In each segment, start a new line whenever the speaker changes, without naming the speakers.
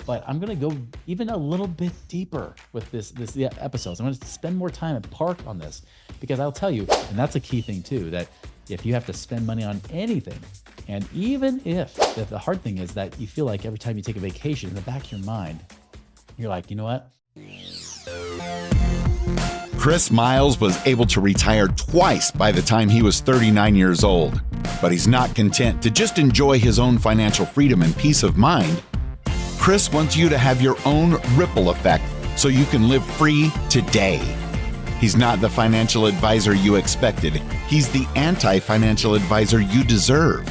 but I'm going to go even a little bit deeper with this episodes. I'm going to spend more time at Park on this because I'll tell you, and that's a key thing too, that if you have to spend money on anything, and even if the hard thing is that you feel like every time you take a vacation in the back of your mind, you're like, you know what?
Chris Miles was able to retire twice by the time he was 39 years old, but he's not content to just enjoy his own financial freedom and peace of mind. Chris wants you to have your own ripple effect so you can live free today. He's not the financial advisor you expected. He's the anti-financial advisor you deserve.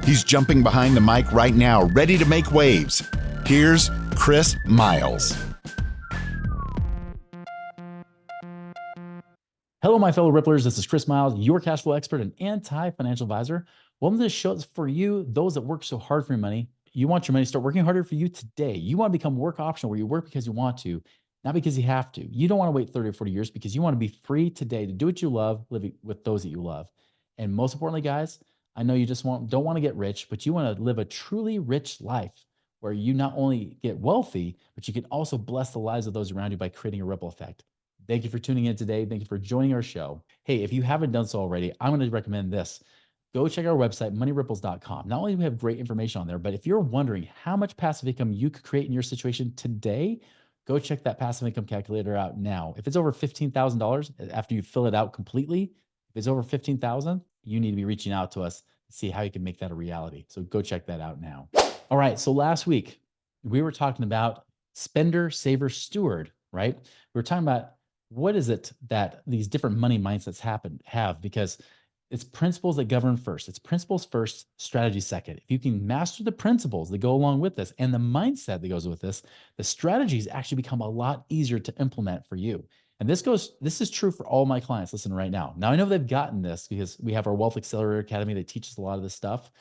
He's jumping behind the mic right now, ready to make waves. Here's Chris Miles.
Hello, my fellow Ripplers. This is Chris Miles, your cash flow expert and anti-financial advisor. Welcome to this show. It's for you, those that work so hard for your money. You want your money to start working harder for you today. You want to become work optional, where you work because you want to, not because you have to. You don't want to wait 30 or 40 years because you want to be free today to do what you love, live with those that you love. And most importantly, guys, I know you just don't want to get rich, but you want to live a truly rich life where you not only get wealthy, but you can also bless the lives of those around you by creating a ripple effect. Thank you for tuning in today. Thank you for joining our show. Hey, if you haven't done so already, I'm going to recommend this. Go check our website, moneyripples.com. Not only do we have great information on there, but if you're wondering how much passive income you could create in your situation today, go check that passive income calculator out now. If it's over $15,000 after you fill it out completely, if it's over $15,000, you need to be reaching out to us to see how you can make that a reality. So go check that out now. All right. So last week we were talking about spender, saver, steward, right? We were talking about what is it that these different money mindsets have, because it's principles that govern first. It's principles first, strategy second. If you can master the principles that go along with this and the mindset that goes with this, the strategies actually become a lot easier to implement for you. And this is true for all my clients listening right now. Now I know they've gotten this because we have our Wealth Accelerator Academy that teaches a lot of this stuff,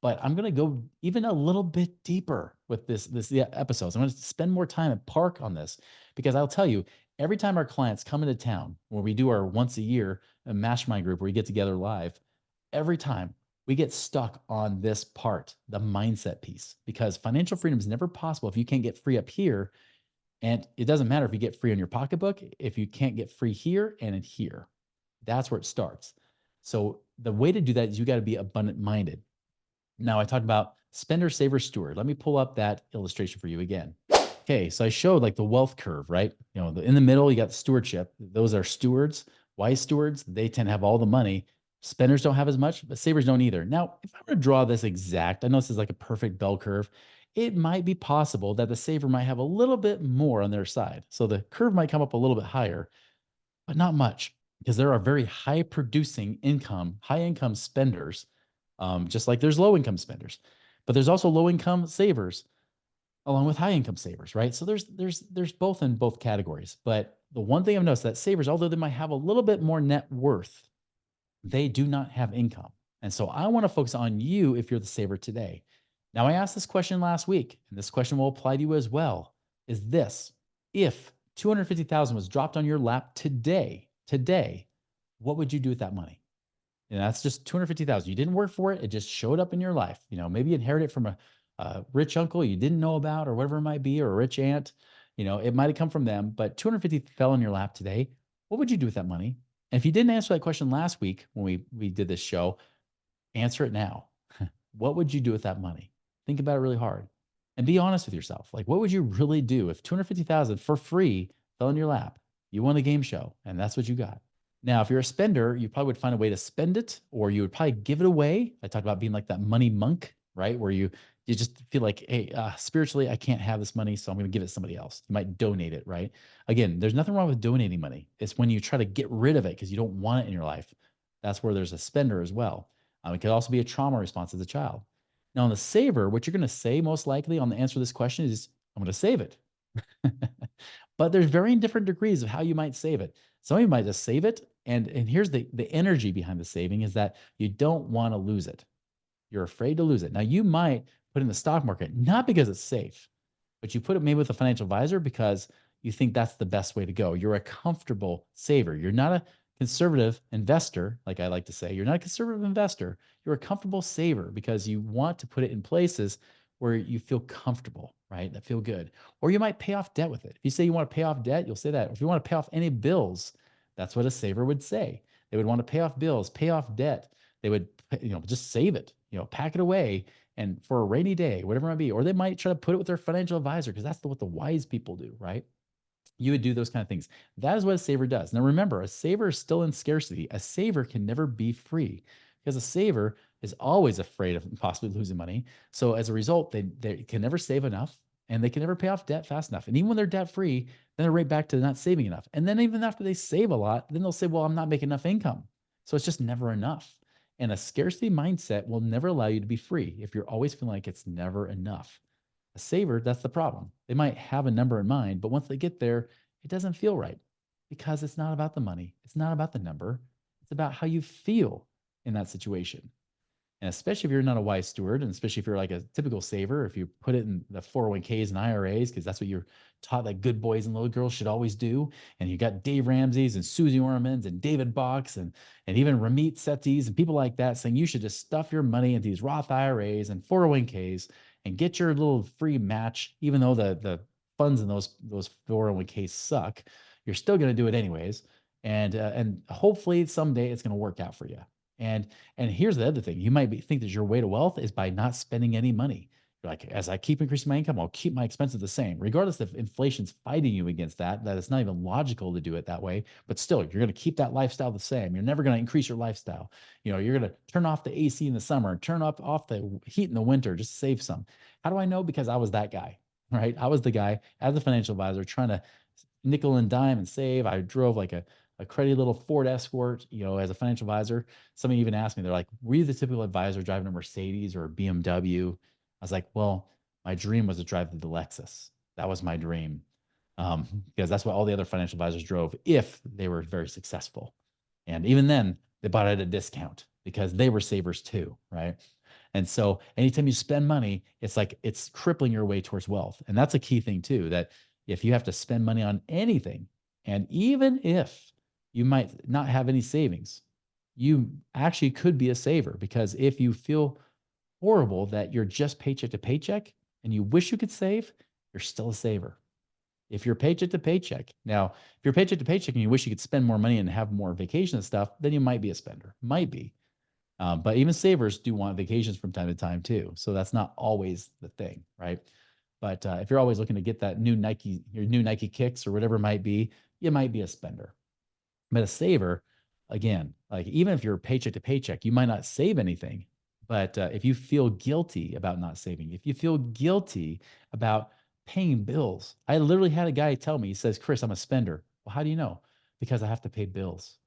but I'm going to go even a little bit deeper with this episodes. I'm going to spend more time at Park on this because I'll tell you, every time our clients come into town, where we do our once a year mastermind group where we get together live, every time we get stuck on this part, the mindset piece, because financial freedom is never possible if you can't get free up here. And it doesn't matter if you get free on your pocketbook, if you can't get free here and in here. That's where it starts. So the way to do that is you got to be abundant minded. Now I talked about spender, saver, steward. Let me pull up that illustration for you again. Okay, so I showed like the wealth curve, right? You know, in the middle, you got stewardship. Those are stewards. Wise stewards, they tend to have all the money. Spenders don't have as much, but savers don't either. Now, if I were to draw this exact, I know this is like a perfect bell curve. It might be possible that the saver might have a little bit more on their side. So the curve might come up a little bit higher, but not much, because there are very high producing income, high income spenders, just like there's low income spenders, but there's also low income savers along with high income savers, right? So there's both in both categories. But the one thing I've noticed that savers, although they might have a little bit more net worth, they do not have income. And so I want to focus on you if you're the saver today. Now I asked this question last week, and this question will apply to you as well. Is this: if 250,000 was dropped on your lap today, what would you do with that money? And that's just 250,000. You didn't work for it. It just showed up in your life. You know, maybe you inherited it from a rich uncle you didn't know about, or whatever it might be, or a rich aunt. You know, it might have come from them, but 250 fell in your lap today. What would you do with that money? And if you didn't answer that question last week when we did this show, answer it now. What would you do with that money? Think about it really hard and be honest with yourself. Like, what would you really do if 250,000 for free fell in your lap? You won the game show, and that's what you got. Now, if you're a spender, you probably would find a way to spend it, or you would probably give it away. I talked about being like that money monk, right? Where you just feel like, hey, spiritually, I can't have this money, so I'm going to give it to somebody else. You might donate it, right? Again, there's nothing wrong with donating money. It's when you try to get rid of it because you don't want it in your life. That's where there's a spender as well. It could also be a trauma response as a child. Now, on the saver, what you're going to say most likely on the answer to this question is, I'm going to save it. But there's varying different degrees of how you might save it. Some of you might just save it. And here's the energy behind the saving is that you don't want to lose it. You're afraid to lose it. Now, you might put it in the stock market, not because it's safe, but you put it maybe with a financial advisor because you think that's the best way to go. You're a comfortable saver. You're not a conservative investor, like I like to say. You're not a conservative investor. You're a comfortable saver because you want to put it in places where you feel comfortable. right? That feel good. Or you might pay off debt with it. If you say you want to pay off debt, you'll say that. If you want to pay off any bills, that's what a saver would say. They would want to pay off bills, pay off debt. They would, just save it, pack it away and for a rainy day, whatever it might be. Or they might try to put it with their financial advisor because that's what the wise people do, right? You would do those kind of things. That is what a saver does. Now, remember, a saver is still in scarcity. A saver can never be free because a saver is always afraid of possibly losing money. So as a result, they can never save enough and they can never pay off debt fast enough. And even when they're debt free, then they're right back to not saving enough. And then even after they save a lot, then they'll say, well, I'm not making enough income. So it's just never enough. And a scarcity mindset will never allow you to be free if you're always feeling like it's never enough. A saver, that's the problem. They might have a number in mind, but once they get there, it doesn't feel right because it's not about the money. It's not about the number. It's about how you feel in that situation. And especially if you're not a wise steward, and especially if you're like a typical saver, if you put it in the 401ks and IRAs, because that's what you're taught that good boys and little girls should always do. And you got Dave Ramsey's and Susie Ormans and David Box and even Ramit Sethi's and people like that saying you should just stuff your money into these Roth IRAs and 401ks and get your little free match, even though the funds in those 401ks suck. You're still going to do it anyways. And hopefully someday it's going to work out for you. And here's the other thing. You might think that your way to wealth is by not spending any money. You're like, as I keep increasing my income, I'll keep my expenses the same, regardless if inflation's fighting you against that it's not even logical to do it that way. But still, you're going to keep that lifestyle the same. You're never going to increase your lifestyle. You're going to turn off the AC in the summer and turn off the heat in the winter, just to save some. How do I know? Because I was that guy, right? I was the guy as a financial advisor trying to nickel and dime and save. I drove like a cruddy little Ford Escort, as a financial advisor. Somebody even asked me, they're like, were you the typical advisor driving a Mercedes or a BMW? I was like, well, my dream was to drive the Lexus. That was my dream. Because that's what all the other financial advisors drove if they were very successful. And even then, they bought it at a discount because they were savers too, right? And so anytime you spend money, it's like it's crippling your way towards wealth. And that's a key thing too, that if you have to spend money on anything, and even if you might not have any savings, you actually could be a saver because if you feel horrible that you're just paycheck to paycheck and you wish you could save, you're still a saver. If you're paycheck to paycheck, now, if you're paycheck to paycheck and you wish you could spend more money and have more vacation and stuff, then you might be a spender. Might be. But even savers do want vacations from time to time too. So that's not always the thing, right? But if you're always looking to get that your new Nike kicks or whatever it might be, you might be a spender. But a saver, again, like even if you're paycheck to paycheck, you might not save anything. But if you feel guilty about not saving, if you feel guilty about paying bills, I literally had a guy tell me, he says, Chris, I'm a spender. Well, how do you know? Because I have to pay bills.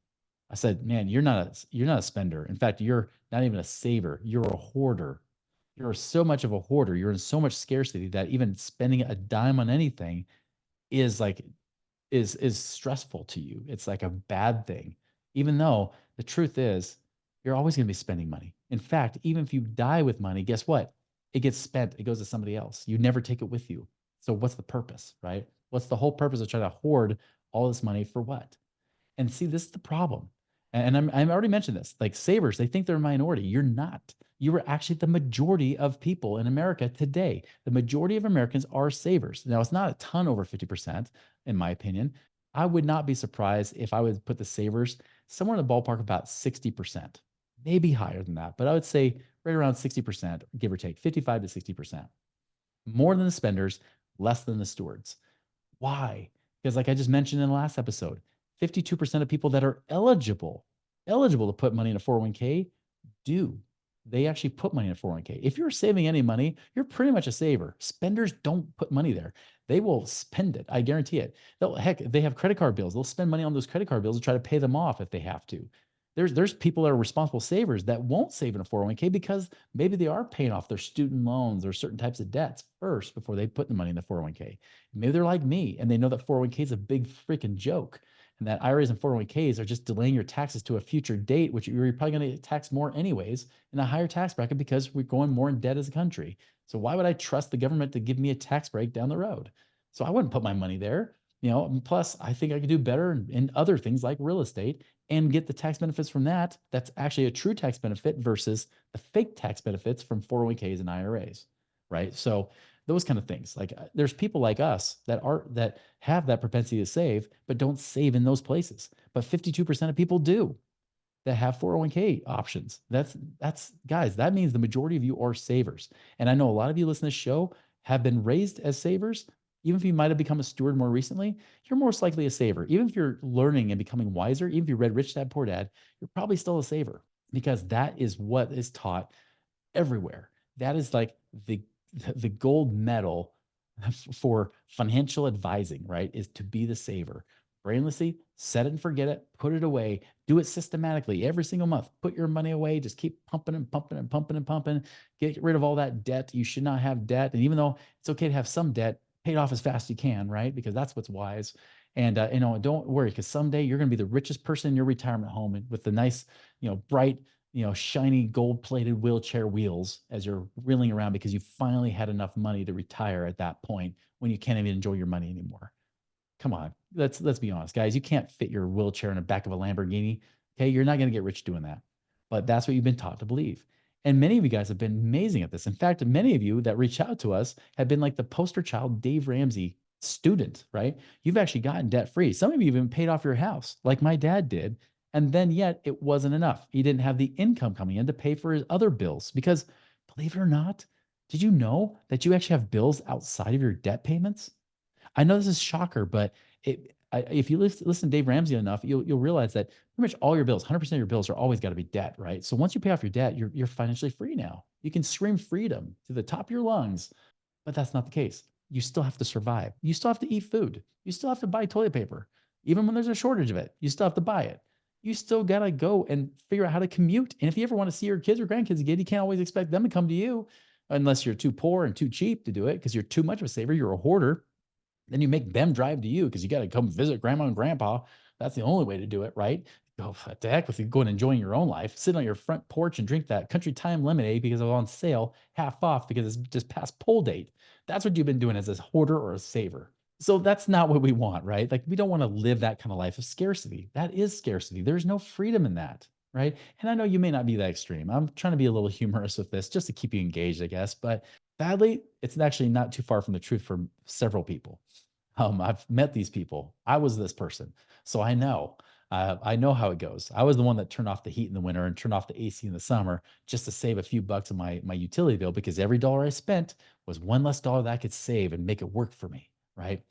I said, man, you're not a spender. In fact, you're not even a saver. You're a hoarder. You're so much of a hoarder. You're in so much scarcity that even spending a dime on anything is like is stressful to you. It's like a bad thing, even though the truth is you're always going to be spending money. In fact, even if you die with money, guess what? It gets spent. It goes to somebody else. You never take it with you. So what's the purpose, right? What's the whole purpose of trying to hoard all this money for what? And see, this is the problem. And I've already mentioned this. Like savers, they think they're a minority. You're not. You are actually the majority of people in America today. The majority of Americans are savers. Now, it's not a ton over 50%, in my opinion. I would not be surprised if I would put the savers somewhere in the ballpark about 60%, maybe higher than that. But I would say right around 60%, give or take 55 to 60%. More than the spenders, less than the stewards. Why? Because like I just mentioned in the last episode, 52% of people that are eligible to put money in a 401k do. They actually put money in a 401k. If you're saving any money, you're pretty much a saver. Spenders don't put money there. They will spend it. I guarantee it. Heck, if they have credit card bills, they'll spend money on those credit card bills and try to pay them off if they have to. There's people that are responsible savers that won't save in a 401k because maybe they are paying off their student loans or certain types of debts first before they put the money in the 401k. Maybe they're like me and they know that 401k is a big freaking joke and that IRAs and 401ks are just delaying your taxes to a future date, which you're probably going to get taxed more anyways in a higher tax bracket because we're going more in debt as a country. So why would I trust the government to give me a tax break down the road? So I wouldn't put my money there. Plus I think I could do better in other things like real estate and get the tax benefits from that. That's actually a true tax benefit versus the fake tax benefits from 401ks and IRAs, right? So those kind of things. Like there's people like us that have that propensity to save, but don't save in those places. But 52% of people do that have 401k options. That's guys, that means the majority of you are savers. And I know a lot of you listening to this show have been raised as savers. Even if you might have become a steward more recently, you're most likely a saver. Even if you're learning and becoming wiser, even if you read Rich Dad Poor Dad, you're probably still a saver because that is what is taught everywhere. That is like the gold medal for financial advising, right? Is to be the saver. Brainlessly, set it and forget it, put it away, do it systematically every single month. Put your money away, just keep pumping and pumping and pumping and pumping. Get rid of all that debt. You should not have debt. And even though it's okay to have some debt, pay it off as fast as you can, right? Because that's what's wise. And don't worry, because someday you're going to be the richest person in your retirement home and with the nice, bright, shiny gold plated wheelchair wheels as you're reeling around because you finally had enough money to retire at that point when you can't even enjoy your money anymore. Come on, let's be honest, guys. You can't fit your wheelchair in the back of a Lamborghini. Okay, you're not going to get rich doing that. But that's what you've been taught to believe. And many of you guys have been amazing at this. In fact, many of you that reach out to us have been like the poster child Dave Ramsey student, right? You've actually gotten debt free. Some of you even paid off your house, like my dad did. And then yet it wasn't enough. He didn't have the income coming in to pay for his other bills because, believe it or not, did you know that you actually have bills outside of your debt payments? I know this is shocker, but if you listen to Dave Ramsey enough, you'll realize that pretty much all your bills, 100% of your bills are always got to be debt, right? So once you pay off your debt, you're financially free now. You can scream freedom to the top of your lungs, but that's not the case. You still have to survive. You still have to eat food. You still have to buy toilet paper. Even when there's a shortage of it, you still have to buy it. You still got to go and figure out how to commute. And if you ever want to see your kids or grandkids again, you can't always expect them to come to you unless you're too poor and too cheap to do it because you're too much of a saver. You're a hoarder. Then you make them drive to you because you got to come visit grandma and grandpa. That's the only way to do it, right? Go what the heck with you going and enjoying your own life. Sit on your front porch and drink that country time lemonade because it was on sale, half off because it's just past pull date. That's what you've been doing as a hoarder or a saver. So that's not what we want, right? Like we don't want to live that kind of life of scarcity. That is scarcity. There's no freedom in that, right? And I know you may not be that extreme. I'm trying to be a little humorous with this just to keep you engaged, I guess. But sadly, it's actually not too far from the truth for several people. I've met these people. I was this person, so I know. I know how it goes. I was the one that turned off the heat in the winter and turned off the AC in the summer just to save a few bucks on my utility bill because every dollar I spent was one less dollar that I could save and make it work for me, right?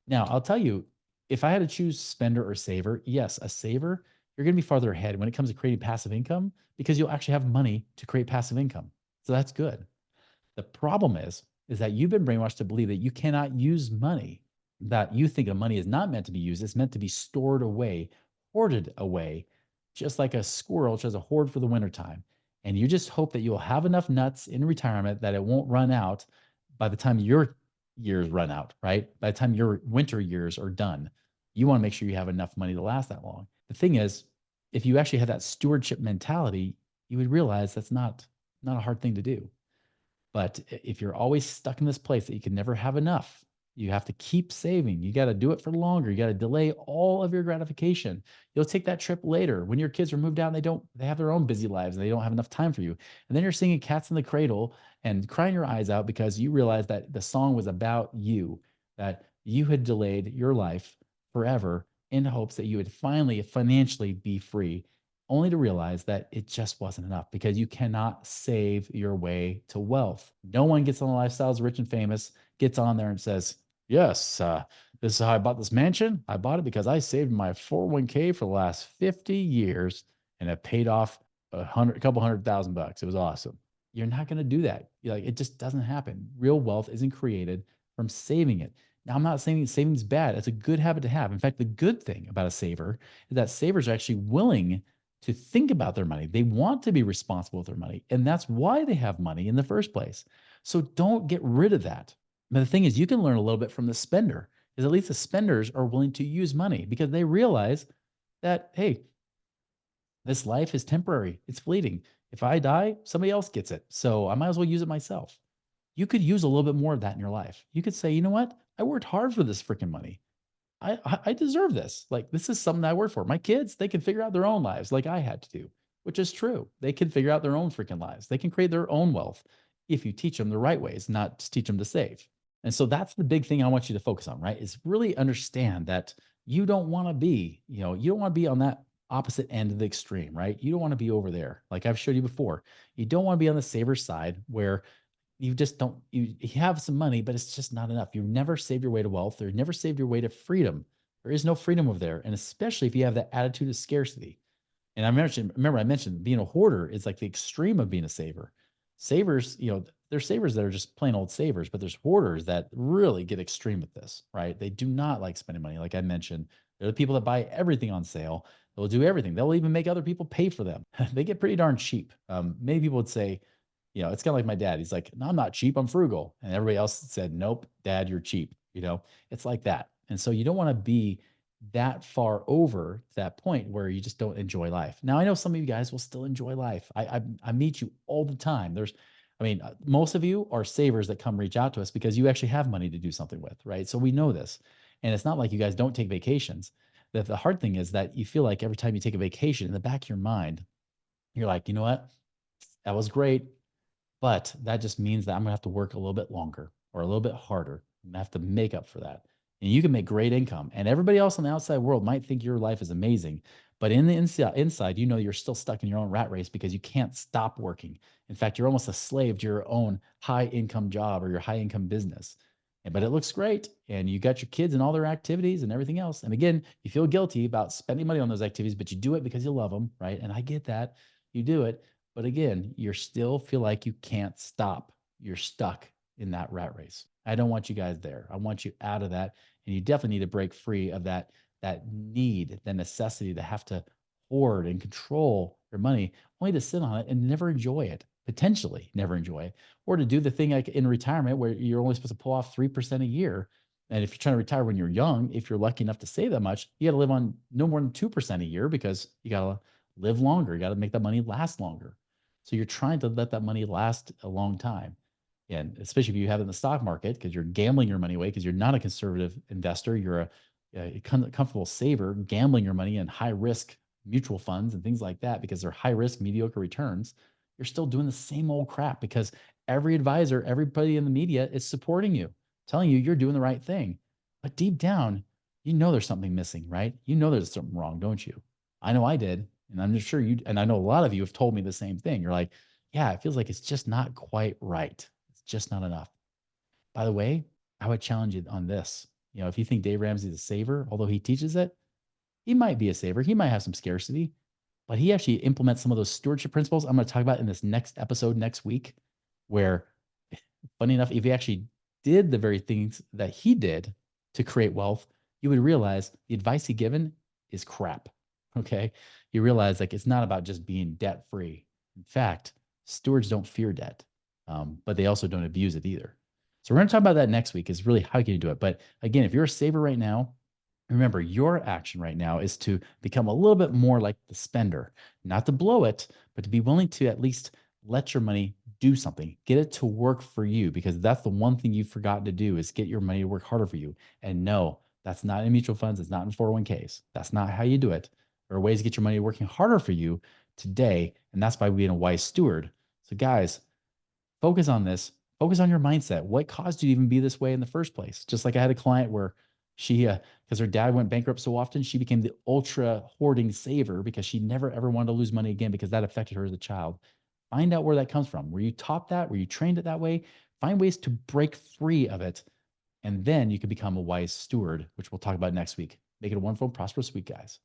Now, I'll tell you, if I had to choose spender or saver, yes, a saver, you're going to be farther ahead when it comes to creating passive income because you'll actually have money to create passive income. So that's good. The problem is that you've been brainwashed to believe that you cannot use money, that you think of money is not meant to be used. It's meant to be stored away, hoarded away, just like a squirrel has a hoard for the wintertime. And you just hope that you'll have enough nuts in retirement that it won't run out by the time your years run out, right? By the time your winter years are done, you want to make sure you have enough money to last that long. The thing is, if you actually have that stewardship mentality, you would realize that's not a hard thing to do. But if you're always stuck in this place that you can never have enough, you have to keep saving. You got to do it for longer. You got to delay all of your gratification. You'll take that trip later when your kids are moved out and they have their own busy lives and they don't have enough time for you. And then you're singing Cats in the Cradle and crying your eyes out because you realize that the song was about you, that you had delayed your life forever in hopes that you would finally financially be free, only to realize that it just wasn't enough because you cannot save your way to wealth. No one gets on the Lifestyles Rich and Famous, gets on there and says, yes, this is how I bought this mansion. I bought it because I saved my 401k for the last 50 years and it paid off a couple $100,000. It was awesome. You're not going to do that. It just doesn't happen. Real wealth isn't created from saving it. Now, I'm not saying saving is bad. It's a good habit to have. In fact, the good thing about a saver is that savers are actually willing to think about their money. They want to be responsible with their money. And that's why they have money in the first place. So don't get rid of that. But the thing is, you can learn a little bit from the spender, is at least the spenders are willing to use money because they realize that, hey, this life is temporary. It's fleeting. If I die, somebody else gets it. So I might as well use it myself. You could use a little bit more of that in your life. You could say, you know what? I worked hard for this freaking money. I deserve this. Like, this is something I work for. My kids, they can figure out their own lives like I had to do, which is true. They can figure out their own freaking lives. They can create their own wealth. if you teach them the right ways, not just teach them to save. And so that's the big thing I want you to focus on, right? Is really understand that you don't want to be, you don't want to be on that opposite end of the extreme, right? You don't want to be over there. Like I've showed you before. You don't want to be on the saver side where you just don't you have some money, but it's just not enough. You never save your way to wealth, or never save your way to freedom. There is no freedom over there. And especially if you have that attitude of scarcity. And remember I mentioned being a hoarder is like the extreme of being a saver. Savers, there's savers that are just plain old savers, but there's hoarders that really get extreme with this, right? They do not like spending money. Like I mentioned, they're the people that buy everything on sale. They'll do everything. They'll even make other people pay for them. They get pretty darn cheap. Many people would say, it's kind of like my dad. He's like, no, I'm not cheap. I'm frugal. And everybody else said, nope, dad, you're cheap. It's like that. And so you don't want to be that far over that point where you just don't enjoy life. Now, I know some of you guys will still enjoy life. I meet you all the time. Most of you are savers that come reach out to us because you actually have money to do something with, right? So we know this. And it's not like you guys don't take vacations. The hard thing is that you feel like every time you take a vacation in the back of your mind, you're like, you know what? That was great. But that just means that I'm gonna have to work a little bit longer or a little bit harder. I'm gonna have to make up for that. And you can make great income. And everybody else on the outside world might think your life is amazing. But in the inside, you're still stuck in your own rat race because you can't stop working. In fact, you're almost a slave to your own high income job or your high income business. But it looks great. And you got your kids and all their activities and everything else. And again, you feel guilty about spending money on those activities, but you do it because you love them, right? And I get that. You do it. But again, you still feel like you can't stop. You're stuck in that rat race. I don't want you guys there. I want you out of that. And you definitely need to break free of that need, the necessity to have to hoard and control your money, only to sit on it and never enjoy it, potentially never enjoy it, or to do the thing like in retirement where you're only supposed to pull off 3% a year. And if you're trying to retire when you're young, if you're lucky enough to save that much, you got to live on no more than 2% a year because you got to live longer. You got to make that money last longer. So you're trying to let that money last a long time. And especially if you have it in the stock market, because you're gambling your money away, because you're not a conservative investor, you're a comfortable saver, gambling your money in high risk mutual funds and things like that, because they're high risk, mediocre returns. You're still doing the same old crap because every advisor, everybody in the media is supporting you, telling you you're doing the right thing. But deep down, there's something missing, right? There's something wrong, don't you? I know I did. And I'm just sure and I know a lot of you have told me the same thing. You're like, yeah, it feels like it's just not quite right. It's just not enough. By the way, I would challenge you on this. If you think Dave Ramsey's a saver, although he teaches it, he might be a saver. He might have some scarcity, but he actually implements some of those stewardship principles I'm going to talk about in this next episode next week, where, funny enough, if he actually did the very things that he did to create wealth, you would realize the advice he given is crap. Okay. You realize like it's not about just being debt free. In fact, stewards don't fear debt, but they also don't abuse it either. So we're going to talk about that next week, is really how can you do it. But again, if you're a saver right now, remember your action right now is to become a little bit more like the spender, not to blow it, but to be willing to at least let your money do something, get it to work for you, because that's the one thing you've forgotten to do is get your money to work harder for you. And no, that's not in mutual funds. It's not in 401ks. That's not how you do it. There are ways to get your money working harder for you today. And that's by being a wise steward. So guys, focus on this. Focus on your mindset. What caused you to even be this way in the first place? Just like I had a client where she, because her dad went bankrupt so often, she became the ultra hoarding saver because she never ever wanted to lose money again because that affected her as a child. Find out where that comes from. Were you taught that? Were you trained it that way? Find ways to break free of it. And then you can become a wise steward, which we'll talk about next week. Make it a wonderful, prosperous week, guys.